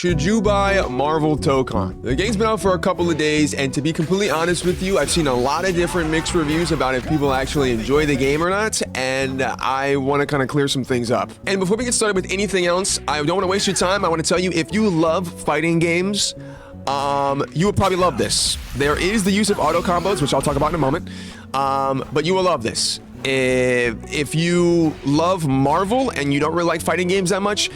Should you buy Marvel Tokon? The game's been out for a couple of days, and to be completely honest with you, I've seen a lot of different mixed reviews about if people actually enjoy the game or not, and I want to kind of clear some things up. And before we get started with anything else, I don't want to waste your time. I want to tell you, if you love fighting games, you would probably love this. There is the use of auto combos, which I'll talk about in a moment, but you will love this. If you love Marvel and you don't really like fighting games that much,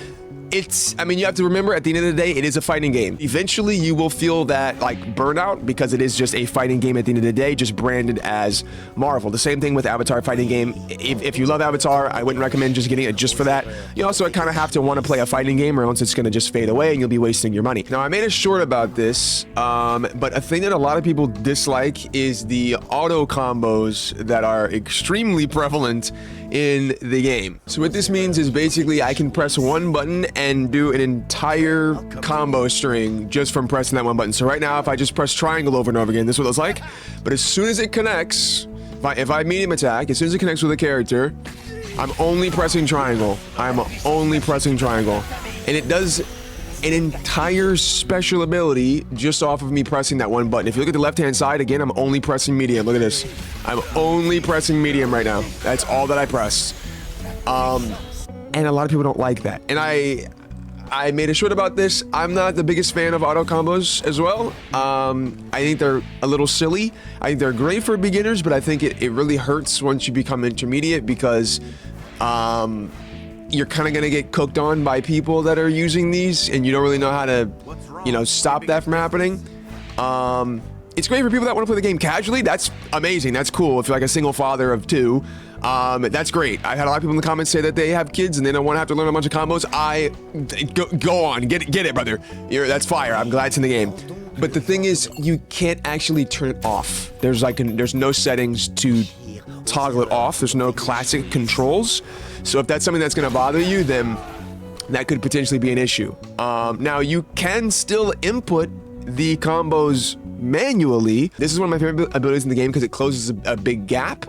I mean, you have to remember, at the end of the day, it is a fighting game. Eventually, you will feel that, like, burnout, because it is just a fighting game at the end of the day, just branded as Marvel. The same thing with Avatar fighting game. If you love Avatar, I wouldn't recommend just getting it just for that. You also kind of have to want to play a fighting game, or else it's going to just fade away and you'll be wasting your money. Now, I made a short about this, but a thing that a lot of people dislike is the auto combos that are extremely prevalent in the game. So what this means is basically I can press one button and do an entire combo string just from pressing that one button. So right now, if I just press triangle over and over again, this is what it looks like. But as soon as it connects, if I medium attack, as soon as it connects with a character, I'm only pressing triangle. I'm only pressing triangle. And it does an entire special ability just off of me pressing that one button. If you look at the left-hand side, again, I'm only pressing medium. Look at this. I'm only pressing medium right now. That's all that I press. And a lot of people don't like that. And I made a short about this. I'm not the biggest fan of auto combos as well. I think they're a little silly. I think they're great for beginners, but I think it really hurts once you become intermediate, because you're kind of going to get cooked on by people that are using these, and you don't really know how to, stop that from happening. It's great for people that want to play the game casually. That's amazing. That's cool. If you're like a single father of two, that's great. I've had a lot of people in the comments say that they have kids and they don't want to have to learn a bunch of combos. Go on, get it, brother. That's fire. I'm glad it's in the game. But the thing is, you can't actually turn it off. There's no settings to toggle it off. There's no classic controls. So if that's something that's going to bother you, then that could potentially be an issue. Now, you can still input the combos manually. This is one of my favorite abilities in the game because it closes a big gap.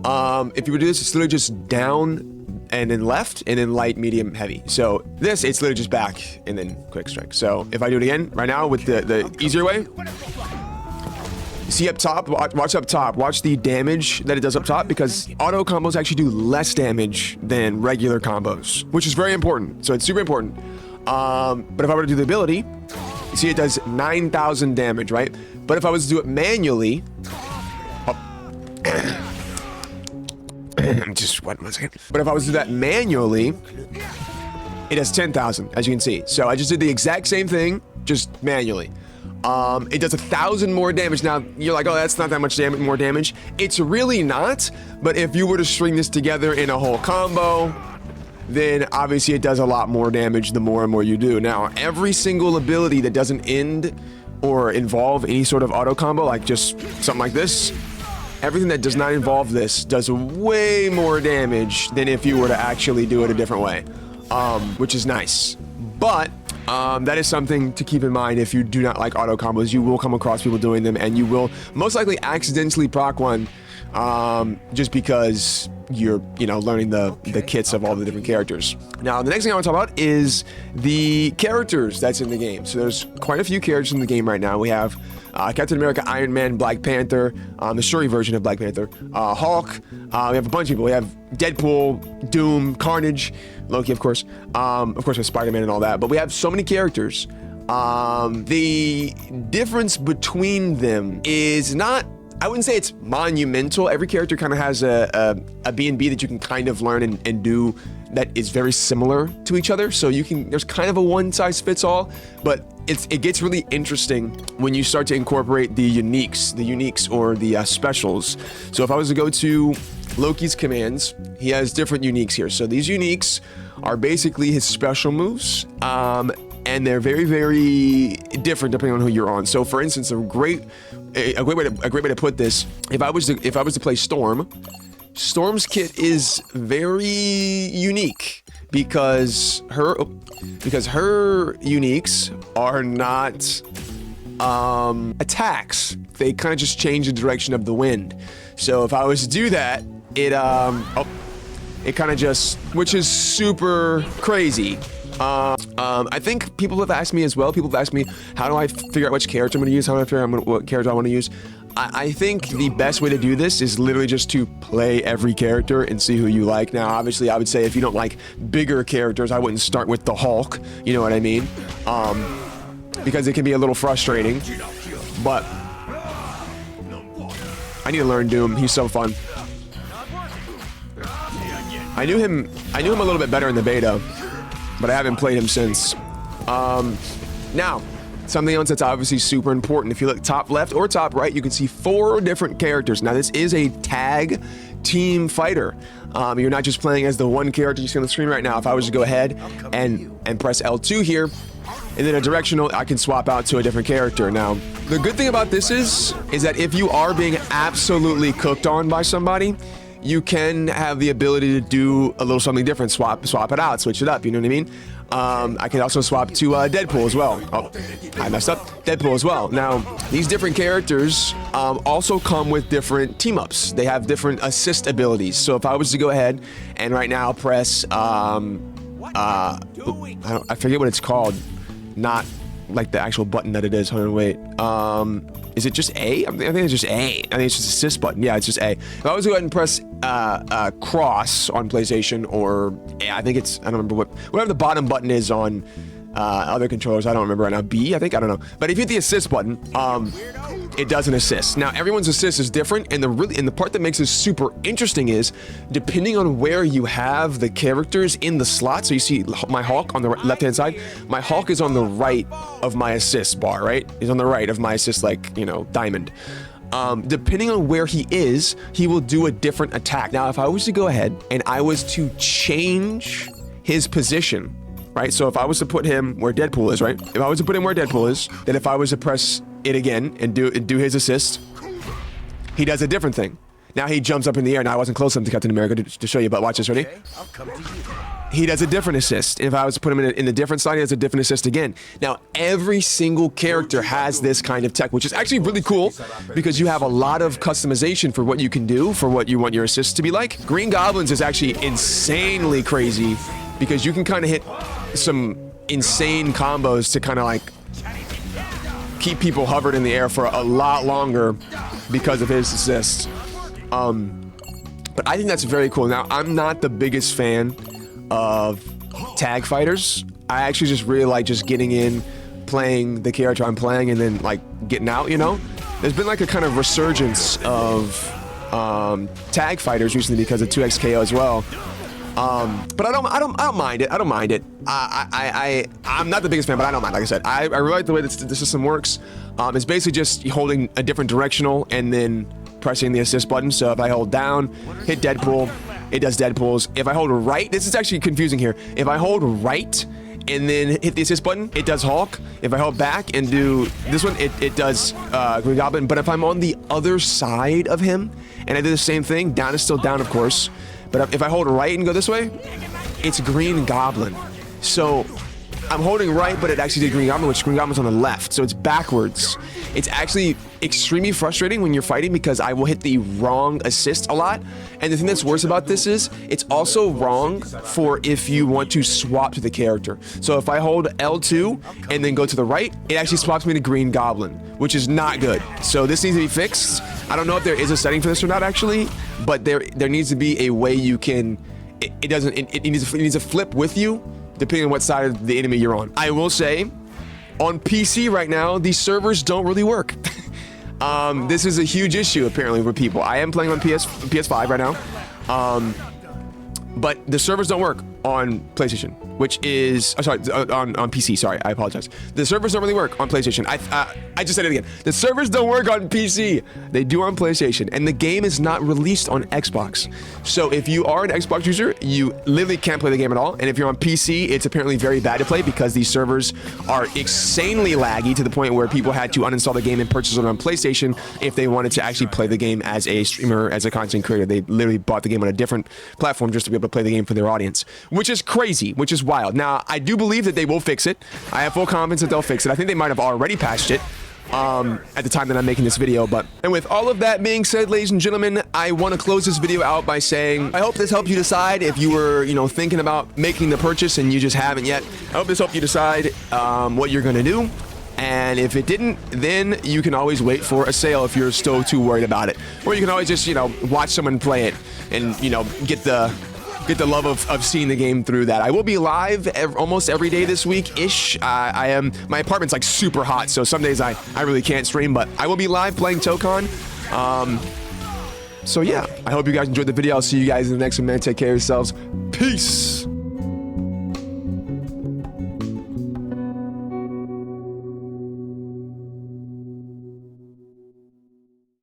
If you were to do this, it's literally just down and then left and then light, medium, heavy. So this, it's literally just back and then quick strike. So if I do it again right now with the easier way, see up top, watch up top, watch the damage that it does up top, because auto combos actually do less damage than regular combos, which is very important. So it's super important. But if I were to do the ability, you see it does 9,000 damage, right? But if I was to do it manually, just one second. But if I was to do that manually, it does 10,000, as you can see. So I just did the exact same thing, just manually. It does 1,000 more damage. Now, you're like, oh, that's not that much more damage. It's really not, but if you were to string this together in a whole combo, then obviously it does a lot more damage the more and more you do. Now, every single ability that doesn't end or involve any sort of auto combo, like just something like this, everything that does not involve this does way more damage than if you were to actually do it a different way, which is nice. But that is something to keep in mind. If you do not like auto combos, you will come across people doing them, and you will most likely accidentally proc one just because you're learning the kits of all the different characters. Now, the next thing I want to talk about is the characters that's in the game. So there's quite a few characters in the game right now. We have Captain America, Iron Man, Black Panther, the story version of Black Panther, Hulk. We have a bunch of people. We have Deadpool, Doom, Carnage, Loki, of course with Spider-Man and all that. But we have so many characters. The difference between them is not, I wouldn't say it's monumental. Every character kind of has a B&B that you can kind of learn and do that is very similar to each other. So there's kind of a one-size-fits-all, but it gets really interesting when you start to incorporate the uniques or the specials. So if I was to go to Loki's commands, he has different uniques here. So these uniques are basically his special moves, and they're very, very different depending on who you're on. So for instance, a great way to put this, if I was to play Storm, Storm's kit is very unique because her uniques are not attacks. They kind of just change the direction of the wind. So if I was to do that, it kind of just, which is super crazy. I think people have asked me as well. People have asked me, how do I figure out which character I'm going to use? How do I figure out what character I want to use? I think the best way to do this is literally just to play every character and see who you like. Now, obviously, I would say if you don't like bigger characters, I wouldn't start with the Hulk. You know what I mean? Because it can be a little frustrating. But I need to learn Doom. He's so fun. I knew him a little bit better in the beta, but I haven't played him since. Now, something else that's obviously super important. If you look top left or top right, you can see 4 different characters. Now, this is a tag team fighter. You're not just playing as the one character you see on the screen right now. If I was to go ahead and press L2 here, and then a directional, I can swap out to a different character. Now, the good thing about this is that if you are being absolutely cooked on by somebody, you can have the ability to do a little something different, swap it out, switch it up, you know what I mean? I can also swap to Deadpool as well. Oh, I messed up. Deadpool as well. Now, these different characters also come with different team-ups. They have different assist abilities. So if I was to go ahead and right now press, I forget what it's called. Not like the actual button that it is. Hold on, wait. Is it just A? I think it's just A. I think it's just assist button. Yeah, it's just A. If I was to go ahead and press cross on PlayStation, or I think it's, I don't remember whatever the bottom button is on other controllers. I don't remember right now. B, I think, I don't know. But if you hit the assist button, it does an assist. Now, everyone's assist is different, and the part that makes this super interesting is, depending on where you have the characters in the slot, so you see my Hulk on the left-hand side, my Hulk is on the right of my assist bar, right? He's on the right of my assist, like, you know, diamond. Depending on where he is, he will do a different attack. Now, if I was to go ahead and I was to change his position, right? So if I was to put him where Deadpool is, right? If I was to put him where Deadpool is, then if I was to press it again and do his assist, he does a different thing. Now he jumps up in the air. Now I wasn't close enough to Captain America to show you, but watch this, ready? Okay, I'll come to you. He does a different assist. If I was to put him in a different side, he does a different assist again. Now, every single character has this kind of tech, which is actually really cool because you have a lot of customization for what you can do, for what you want your assists to be like. Green Goblins is actually insanely crazy because you can kind of hit some insane combos to kind of like keep people hovered in the air for a lot longer because of his assists. But I think that's very cool. Now, I'm not the biggest fan of tag fighters. I actually just really like just getting in, playing the character I'm playing, and then like getting out, you know? There's been like a kind of resurgence of tag fighters recently because of 2XKO as well. But I don't mind it. I don't mind it. I'm not the biggest fan, but I don't mind. Like I said, I really like the way that the system works. It's basically just holding a different directional and then pressing the assist button. So if I hold down, hit Deadpool, it does Deadpool's. If I hold right, this is actually confusing here. If I hold right and then hit the assist button, it does Hulk. If I hold back and do this one, it does Green Goblin. But if I'm on the other side of him and I do the same thing, down is still down, of course. But if I hold right and go this way, it's Green Goblin. So I'm holding right, but it actually did Green Goblin, which Green Goblin's on the left. So it's backwards. It's actually extremely frustrating when you're fighting because I will hit the wrong assist a lot. And the thing that's worse about this is it's also wrong for if you want to swap to the character. So if I hold L2 and then go to the right, it actually swaps me to Green Goblin, which is not good. So this needs to be fixed. I don't know if there is a setting for this or not actually, but there needs to be a way you can, it needs to flip with you depending on what side of the enemy you're on. I will say, on PC right now, these servers don't really work. This is a huge issue apparently for people. I am playing on PS5 right now, but the servers don't work on PlayStation, which is on PC. Sorry, I apologize. The servers don't really work on PlayStation. I just said it again. The servers don't work on PC. They do on PlayStation, and the game is not released on Xbox. So if you are an Xbox user, you literally can't play the game at all. And if you're on PC, it's apparently very bad to play because these servers are insanely laggy to the point where people had to uninstall the game and purchase it on PlayStation if they wanted to actually play the game as a streamer, as a content creator. They literally bought the game on a different platform just to be able to play the game for their audience, which is crazy, which is wild. Now, I do believe that they will fix it. I have full confidence that they'll fix it. I think they might have already patched it. at the time that I'm making this video. And with all of that being said, ladies and gentlemen, I want to close this video out by saying I hope this helped you decide if you were, thinking about making the purchase and you just haven't yet. I hope this helped you decide what you're going to do. And if it didn't, then you can always wait for a sale if you're still too worried about it. Or you can always just, watch someone play it and, get the love of seeing the game through that. I will be live almost every day this week-ish. My apartment's like super hot, so some days I really can't stream, but I will be live playing Tokon. So yeah, I hope you guys enjoyed the video. I'll see you guys in the next one, man. Take care of yourselves. Peace.